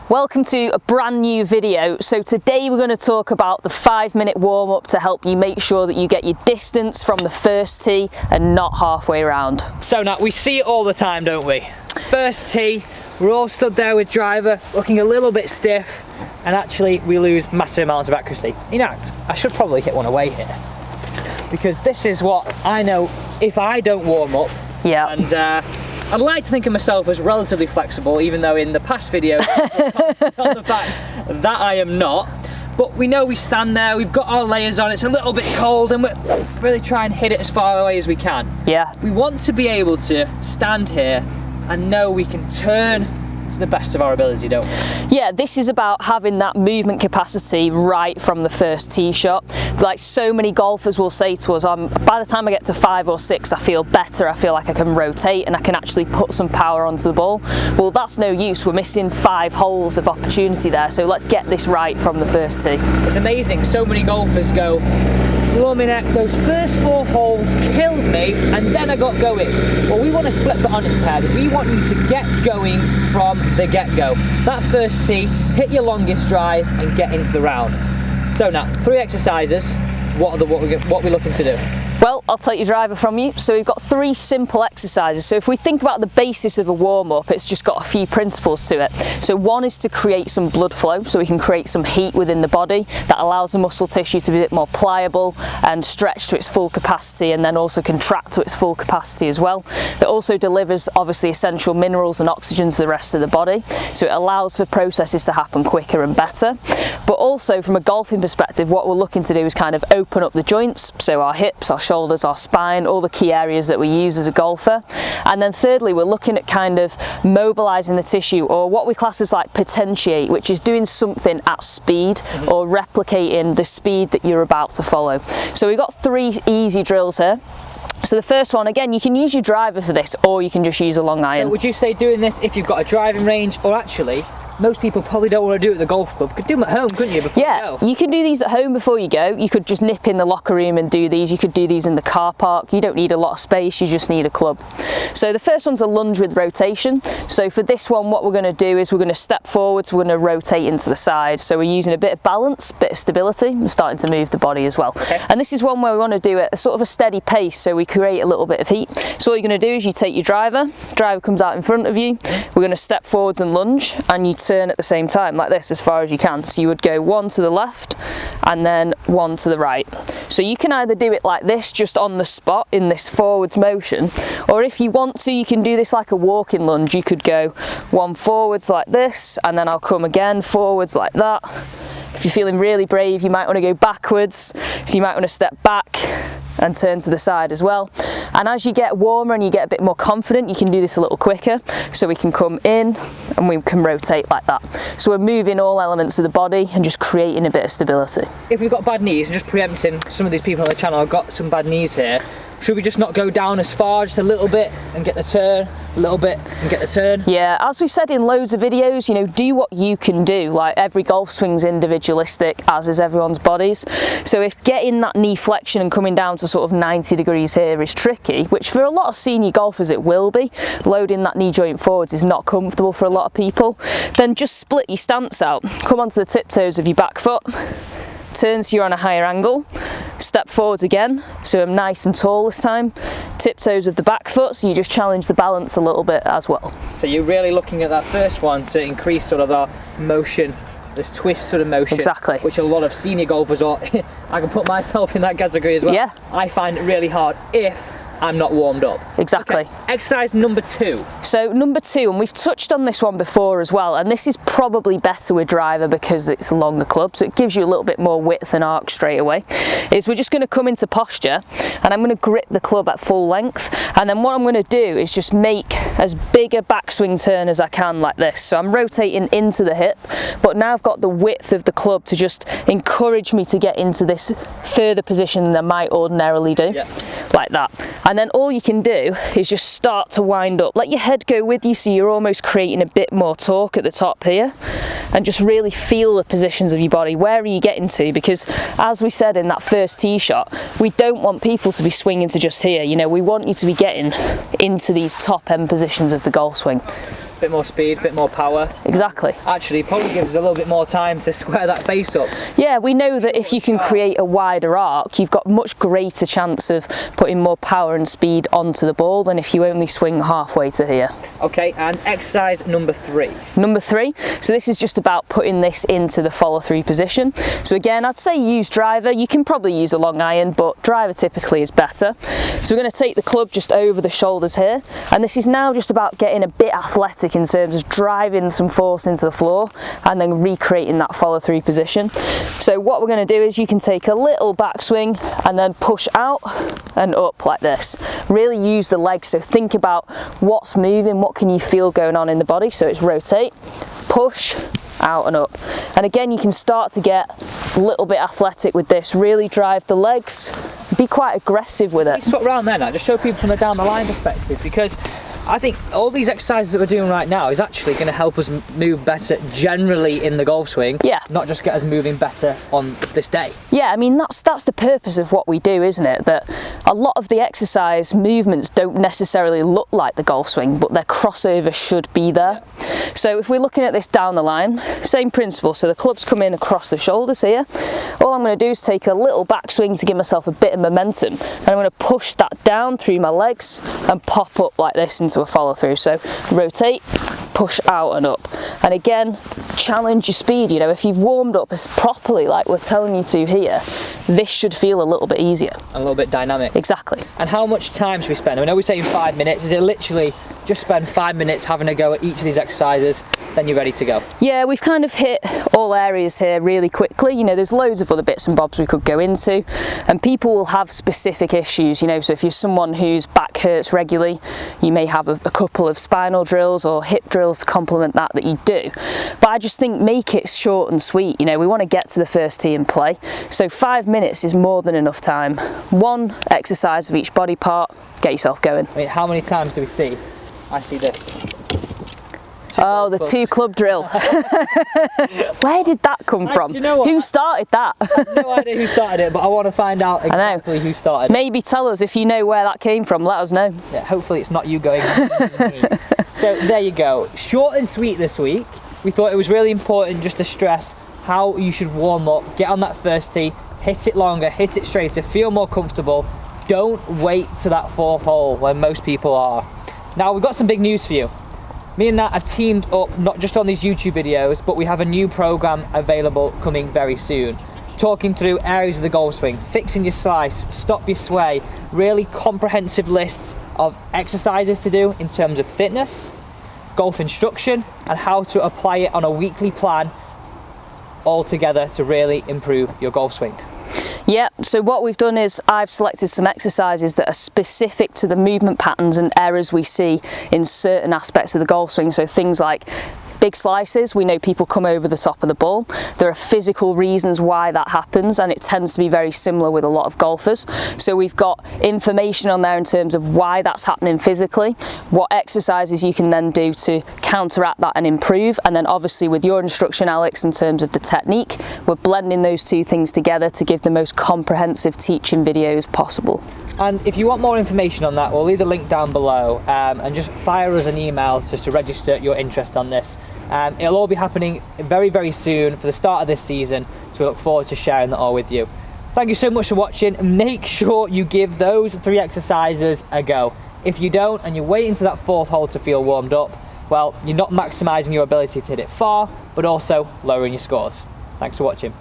Welcome to a brand new video. So today we're going to talk about the 5-minute warm-up to help you make sure that you get your distance from the first tee and not halfway around. So now we see it all the time, don't we? First tee, we're all stood there with driver looking a little bit stiff, and actually we lose massive amounts of accuracy. In fact, I should probably hit one away here, because this is what I know if I don't warm up. Yeah. And I'd like to think of myself as relatively flexible, even though in the past videos I've commented on the fact that I am not. But we know we stand there, we've got our layers on, it's a little bit cold, and we're really trying to hit it as far away as we can. Yeah. We want to be able to stand here and know we can turn to the best of our ability, don't we? Yeah, this is about having that movement capacity right from the first tee shot. Like so many golfers will say to us, by the time I get to 5 or 6, I feel better, I feel like I can rotate and I can actually put some power onto the ball. Well, that's no use, we're missing 5 holes of opportunity there, so let's get this right from the first tee. It's amazing, so many golfers go, Luminek, those first 4 holes killed me and then I got going. Well, we want to flip it on its head. We want you to get going from the get-go. That first tee, hit your longest drive and get into the round. So now, 3 exercises. What we're looking to do? Well, I'll take your driver from you. So we've got 3 simple exercises. So if we think about the basis of a warm-up, it's just got a few principles to it. So one is to create some blood flow, so we can create some heat within the body that allows the muscle tissue to be a bit more pliable and stretch to its full capacity, and then also contract to its full capacity as well. It also delivers obviously essential minerals and oxygen to the rest of the body, so it allows for processes to happen quicker and better. But also from a golfing perspective, what we're looking to do is kind of open up the joints, so our hips, our shoulders, our spine, all the key areas that we use as a golfer. And then thirdly, we're looking at kind of mobilizing the tissue, or what we class as like potentiate, which is doing something at speed or replicating the speed that you're about to follow. So we've got 3 easy drills here. So the first one, again, you can use your driver for this, or you can just use a long iron. So would you say doing this if you've got a driving range, or actually most people probably don't want to do it at the golf club? You could do them at home, couldn't you, before you go? Yeah, you can do these at home before you go. You could just nip in the locker room and do these. You could do these in the car park. You don't need a lot of space, you just need a club. So the first one's a lunge with rotation. So for this one, what we're going to do is we're going to step forwards, we're going to rotate into the side. So we're using a bit of balance, bit of stability, and starting to move the body as well. Okay. And this is one where we want to do it at sort of a steady pace, so we create a little bit of heat. So all you're going to do is you take your driver comes out in front of you, we're going to step forwards and lunge, and you turn at the same time, like this, as far as you can. So you would go 1 to the left and then 1 to the right. So you can either do it like this, just on the spot in this forwards motion, or if you want to, you can do this like a walking lunge. You could go 1 forwards like this, and then I'll come again forwards like that. If you're feeling really brave, you might want to go backwards, so you might want to step back and turn to the side as well. And as you get warmer and you get a bit more confident, you can do this a little quicker. So we can come in and we can rotate like that. So we're moving all elements of the body and just creating a bit of stability. If we've got bad knees, and just preempting some of these people on the channel have got some bad knees here, should we just not go down as far, just a little bit and get the turn, a little bit and get the turn? Yeah, as we've said in loads of videos, you know, do what you can do. Like every golf swing's individualistic, as is everyone's bodies. So if getting that knee flexion and coming down to sort of 90 degrees here is tricky, which for a lot of senior golfers it will be, loading that knee joint forwards is not comfortable for a lot of people, then just split your stance out. Come onto the tiptoes of your back foot, turn so you're on a higher angle, step forwards again, so I'm nice and tall this time, tiptoes of the back foot, so you just challenge the balance a little bit as well. So you're really looking at that first one to increase sort of our motion, this twist sort of motion. Exactly. Which a lot of senior golfers are, I can put myself in that category as well. Yeah. I find it really hard if I'm not warmed up. Exactly. Okay. Exercise number 2. So number 2, and we've touched on this one before as well, and this is probably better with driver because it's a longer club, so it gives you a little bit more width and arc straight away, is we're just going to come into posture and I'm going to grip the club at full length, and then what I'm going to do is just make as big a backswing turn as I can like this. So I'm rotating into the hip, but now I've got the width of the club to just encourage me to get into this further position than I might ordinarily do. Yeah. Like that. And then all you can do is just start to wind up. Let your head go with you, so you're almost creating a bit more torque at the top here, and just really feel the positions of your body. Where are you getting to? Because as we said in that first tee shot, we don't want people to be swinging to just here. You know, we want you to be getting into these top end positions of the golf swing. bit more speed, bit more power. Exactly. Actually, probably gives us a little bit more time to square that face up. Yeah, we know that if you can create a wider arc, you've got much greater chance of putting more power and speed onto the ball than if you only swing halfway to here. Okay, and exercise number 3. Number 3, so this is just about putting this into the follow-through position. So again, I'd say use driver. You can probably use a long iron, but driver typically is better. So we're going to take the club just over the shoulders here, and this is now just about getting a bit athletic in terms of driving some force into the floor and then recreating that follow-through position. So what we're going to do is you can take a little backswing and then push out and up like this. Really use the legs, so think about what's moving, what can you feel going on in the body. So it's rotate, push, out and up. And again, you can start to get a little bit athletic with this. Really drive the legs, be quite aggressive with it. Swap round there now, just show people from the down the line perspective, because I think all these exercises that we're doing right now is actually going to help us move better generally in the golf swing. Yeah. Not just get us moving better on this day. Yeah, I mean, that's the purpose of what we do, isn't it? That a lot of the exercise movements don't necessarily look like the golf swing, but their crossover should be there. Yeah. So if we're looking at this down the line, same principle. So the club's come in across the shoulders here. All I'm going to do is take a little backswing to give myself a bit of momentum. And I'm going to push that down through my legs and pop up like this into a follow through. So rotate, push out and up. And again, challenge your speed. You know, if you've warmed up as properly like we're telling you to here, this should feel a little bit easier. A little bit dynamic. Exactly. And how much time should we spend? I know we're saying 5 minutes. Is it literally just spend 5 minutes having a go at each of these exercises, then you're ready to go? Yeah, we've kind of hit all areas here really quickly. You know, there's loads of other bits and bobs we could go into, and people will have specific issues, you know, so if you're someone whose back hurts regularly, you may have a couple of spinal drills or hip drills to complement that you do. But I just think make it short and sweet. You know, we want to get to the first tee and play, so 5 minutes is more than enough time. One exercise of each body part, get yourself going. I mean, how many times do we see? I see this. Oh, the 2 club drill. Where did that come from? Do you know what? Who started that? I have no idea who started it, but I want to find out exactly who started it. Maybe tell us if you know where that came from, let us know. Yeah, hopefully it's not you going. So there you go. Short and sweet this week. We thought it was really important just to stress how you should warm up, get on that first tee, hit it longer, hit it straighter, feel more comfortable. Don't wait to that 4th hole where most people are. Now we've got some big news for you. Me and Nat have teamed up not just on these YouTube videos, but we have a new program available coming very soon. Talking through areas of the golf swing, fixing your slice, stop your sway, really comprehensive lists of exercises to do in terms of fitness, golf instruction, and how to apply it on a weekly plan all together to really improve your golf swing. Yeah, so what we've done is I've selected some exercises that are specific to the movement patterns and errors we see in certain aspects of the golf swing. So things like big slices, we know people come over the top of the ball. There are physical reasons why that happens, and it tends to be very similar with a lot of golfers. So we've got information on there in terms of why that's happening physically, what exercises you can then do to counteract that and improve, and then obviously with your instruction, Alex, in terms of the technique, we're blending those 2 things together to give the most comprehensive teaching videos possible. And if you want more information on that, we'll leave the link down below, and just fire us an email just to register your interest on this. It'll all be happening very, very soon for the start of this season, so we look forward to sharing that all with you. Thank you so much for watching. Make sure you give those 3 exercises a go. If you don't, and you're waiting to that 4th hole to feel warmed up, well, you're not maximising your ability to hit it far, but also lowering your scores. Thanks for watching.